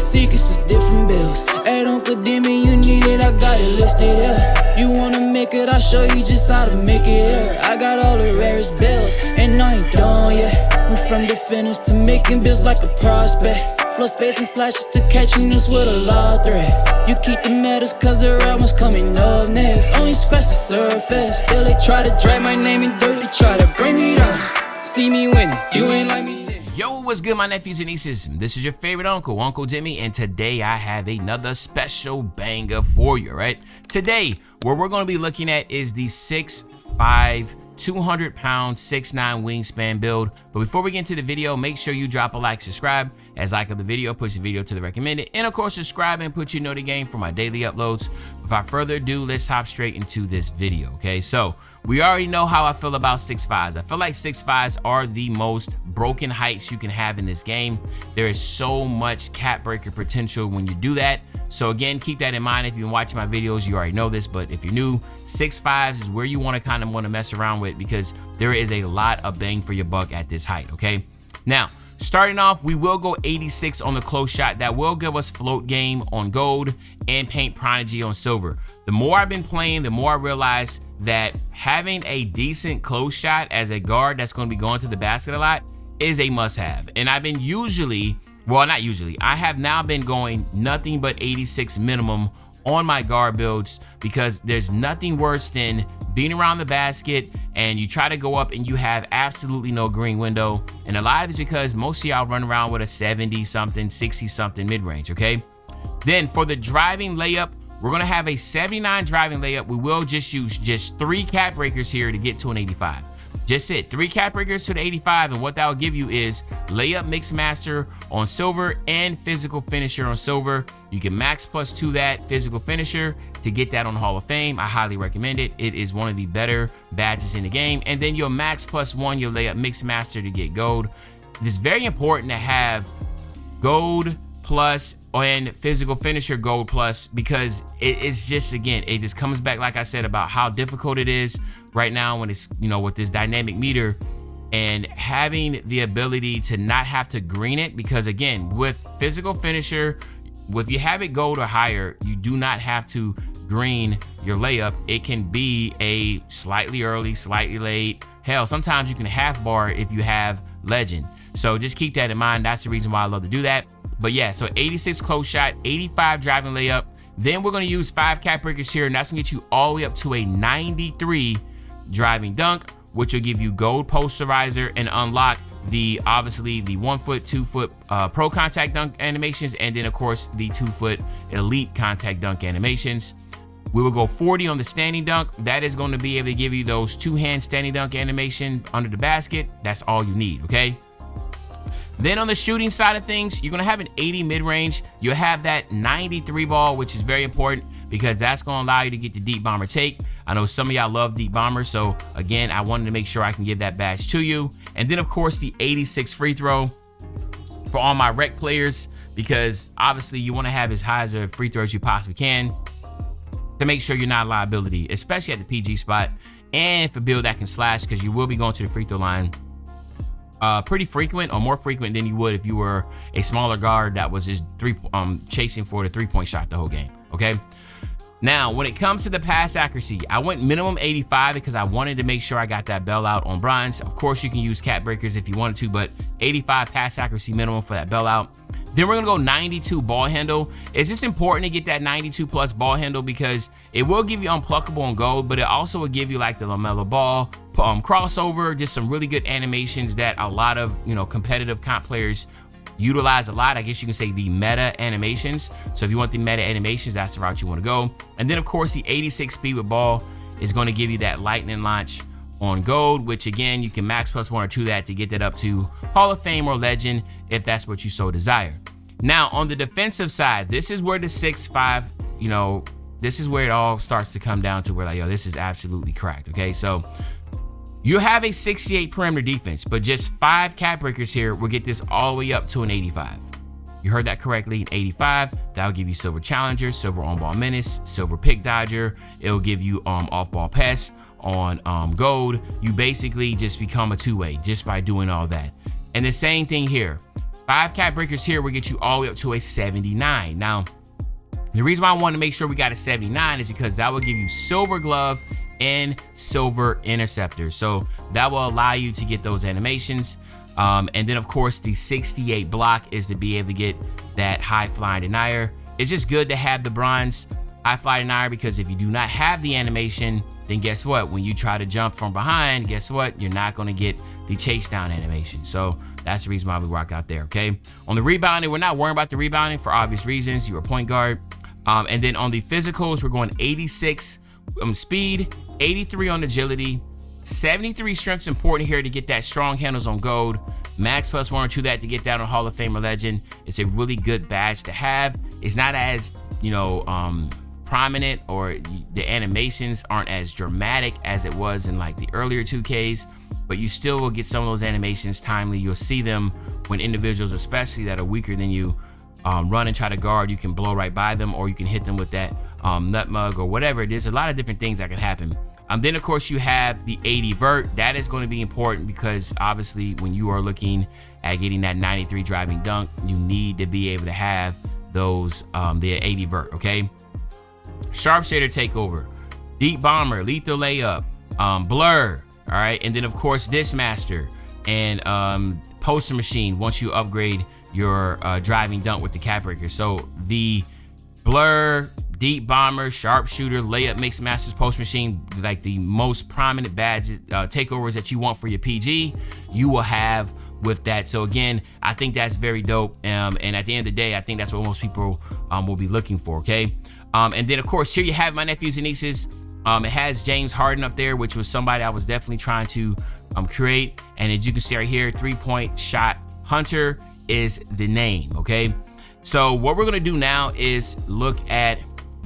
secrets of different bills. At Uncle Demi, you need it, I got it listed here. You wanna make it, I'll show you just how to make it here. I got all the rarest bills, and I ain't done yet. Went from the finish to making bills like a prospect. Flow space and slashes to catching us with a lot of threat. You keep the medals cause the right one's coming up next. Only scratch the surface, still they try to drag my name in dirt. They try to bring me down, see me winning, you ain't like me. Yo, what's good, my nephews and nieces? This is your favorite uncle, Uncle Demi, and today I have another special banger for you, right? Today, what we're going to be looking at is the 6'5", 200-pound, 6'9" wingspan build. But before we get into the video, make sure you drop a like, subscribe, as like of the video, push the video to the recommended, and of course, subscribe and put your note game for my daily uploads. Without further ado, let's hop straight into this video, okay? So, we already know how I feel about 6'5". I feel like 6'5" are the most broken heights you can have in this game. There is so much cap breaker potential when you do that. So again, keep that in mind. If you've been watching my videos, you already know this, but if you're new, 6'5" is where you want to mess around with, because there is a lot of bang for your buck at this height, okay? Now, starting off, we will go 86 on the close shot. That will give us float game on gold and paint prodigy on silver. The more I've been playing, the more I realize that having a decent close shot as a guard that's going to be going to the basket a lot is a must-have. And I've been I have now been going nothing but 86 minimum on my guard builds, because there's nothing worse than being around the basket and you try to go up and you have absolutely no green window. And a lot of it's because most of y'all run around with a 70-something, 60-something mid-range, okay? Then for the driving layup, we're gonna have a 79 driving layup. We will just use 3 cap breakers here to get to an 85. Just it, 3 cap breakers to the 85, and what that will give you is layup mix master on silver and physical finisher on silver. You can max +2 that physical finisher to get that on Hall of Fame. I highly recommend it. It is one of the better badges in the game. And then your max +1 your layup mix master to get gold. It's very important to have gold plus and physical finisher gold plus, because it's just, again, it just comes back, like I said, about how difficult it is right now when it's, with this dynamic meter, and having the ability to not have to green it, because again, with physical finisher, if you have it gold or higher, you do not have to green your layup. It can be a slightly early, slightly late. Hell, sometimes you can half bar if you have legend. So just keep that in mind. That's the reason why I love to do that. But yeah, so 86 close shot, 85 driving layup. Then we're going to use 5 cap breakers here, and that's going to get you all the way up to a 93 driving dunk, which will give you gold posterizer and unlock obviously the 1 foot, 2 foot pro contact dunk animations, and then of course the 2 foot elite contact dunk animations. We will go 40 on the standing dunk. That is going to be able to give you those 2-hand standing dunk animation under the basket. That's all you need, okay? Then on the shooting side of things, you're going to have an 80 mid-range. You'll have that 93 ball, which is very important, because that's going to allow you to get the deep bomber take. I know some of y'all love deep bombers, so again, I wanted to make sure I can give that badge to you. And then of course the 86 free throw for all my rec players, because obviously you want to have as high as a free throw as you possibly can to make sure you're not a liability, especially at the PG spot, and for build that can slash, because you will be going to the free throw line pretty frequent, or more frequent than you would if you were a smaller guard that was just chasing for the 3-point shot the whole game, okay? Now, when it comes to the pass accuracy, I went minimum 85 because I wanted to make sure I got that bailout on bronze. Of course, you can use cap breakers if you wanted to, but 85 pass accuracy minimum for that bailout. Then we're gonna go 92 ball handle. It's just important to get that 92 plus ball handle, because it will give you unpluckable on gold, but it also will give you like the LaMelo Ball, crossover, just some really good animations that a lot of competitive comp players utilize a lot. I guess you can say the meta animations. So if you want the meta animations, that's the route you want to go. And then of course the 86 speed with ball is going to give you that lightning launch on gold, which again, you can max +1 or 2 that to get that up to Hall of Fame or legend if that's what you so desire. Now on the defensive side, this is where the 6'5", this is where it all starts to come down to where like, yo, this is absolutely cracked, okay? So you have a 68 perimeter defense, but just 5 cap breakers here will get this all the way up to an 85. You heard that correctly, an 85. That'll give you silver challenger, silver on-ball menace, silver pick dodger. It'll give you off-ball pass on gold. You basically just become a 2-way just by doing all that. And the same thing here. 5 cap breakers here will get you all the way up to a 79. Now, the reason why I want to make sure we got a 79 is because that will give you silver glove and silver interceptor. So that will allow you to get those animations. And then of course the 68 block is to be able to get that high flying denier. It's just good to have the bronze high fly denier, because if you do not have the animation, then guess what? When you try to jump from behind, guess what? You're not going to get the chase down animation. So that's the reason why we rock out there, okay? On the rebounding, we're not worrying about the rebounding for obvious reasons. You're a point guard. And then on the physicals, we're going 86 speed, 83 on agility, 73 strength's important here to get that strong handles on gold. Max +1 or 2 that to get that on Hall of Fame or Legend. It's a really good badge to have. It's not as, prominent, or the animations aren't as dramatic as it was in like the earlier 2Ks, but you still will get some of those animations timely. You'll see them when individuals, especially that are weaker than you, run and try to guard. You can blow right by them, or you can hit them with that nutmeg or whatever. There's a lot of different things that can happen. Then of course you have the 80 vert. That is going to be important because obviously when you are looking at getting that 93 driving dunk, you need to be able to have those the 80 vert, okay? Sharpshooter takeover, deep bomber, lethal layup, blur, all right? And then of course Dismaster and poster machine once you upgrade your driving dunk with the cap breaker. So the blur, deep bomber, sharpshooter, layup, mix masters, post machine, like the most prominent badges, takeovers that you want for your PG, you will have with that. So again, I think that's very dope. And at the end of the day, I think that's what most people will be looking for, okay? And then of course, here you have my nephews and nieces. It has James Harden up there, which was somebody I was definitely trying to create. And as you can see right here, 3-point shot hunter is the name, okay? So what we're gonna do now is look at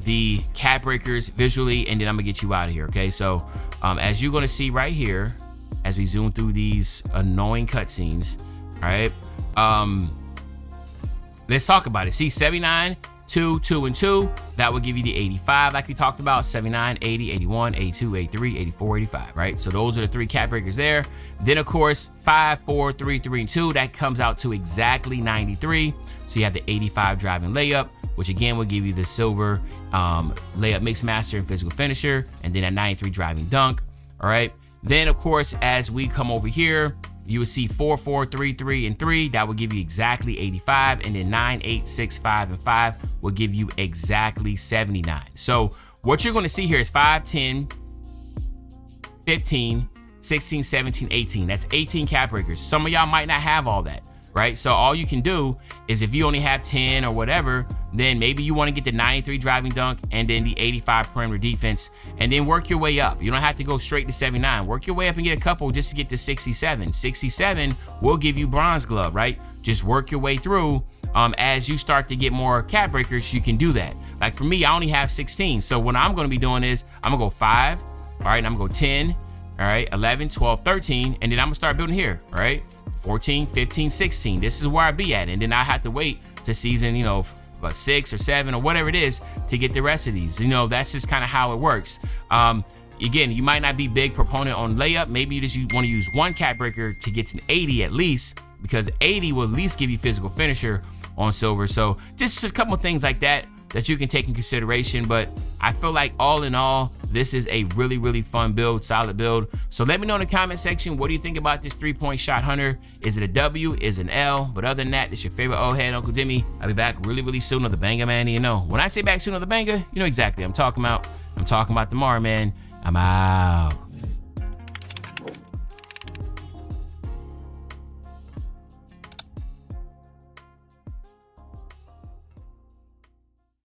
the cap breakers visually, and then I'm gonna get you out of here, okay? So as you're gonna see right here, as we zoom through these annoying cutscenes, all right? Let's talk about it. See, 79, 2, 2, and 2, that will give you the 85 like we talked about, 79, 80, 81, 82, 83, 84, 85, right? So those are the 3 cap breakers there. Then of course, 5, 4, 3, 3, and 2, that comes out to exactly 93. So you have the 85 driving layup, which again will give you the silver layup mix master and physical finisher, and then a 93 driving dunk, all right? Then of course, as we come over here, you will see 4, 4, 3, 3, and 3. That will give you exactly 85. And then 9, 8, 6, 5, and 5 will give you exactly 79. So what you're going to see here is 5, 10, 15, 16, 17, 18. That's 18 cap breakers. Some of y'all might not have all that, right? So all you can do is if you only have 10 or whatever, then maybe you want to get the 93 driving dunk and then the 85 perimeter defense, and then work your way up. You don't have to go straight to 79. Work your way up and get a couple just to get to 67. 67 will give you bronze glove, right? Just work your way through. As you start to get more cap breakers, you can do that. Like for me, I only have 16. So what I'm going to be doing is I'm going to go 5, all right, and I'm going to go 10, all right, 11, 12, 13, and then I'm going to start building here, all right? 14, 15, 16. This is where I be at. And then I have to wait to season, about 6 or 7 or whatever it is to get the rest of these. That's just kind of how it works. Again, you might not be big proponent on layup. Maybe you just want to use 1 cap breaker to get to 80 at least, because 80 will at least give you physical finisher on silver. So just a couple of things like that you can take in consideration. But I feel like all in all, this is a really, really fun build, solid build. So let me know in the comment section, what do you think about this 3-point shot hunter? Is it a W? Is it an L? But other than that, it's your favorite old head, Uncle Jimmy. I'll be back really, really soon on the banger, man. When I say back soon on the banger, you know exactly what I'm talking about. I'm talking about tomorrow, man. I'm out.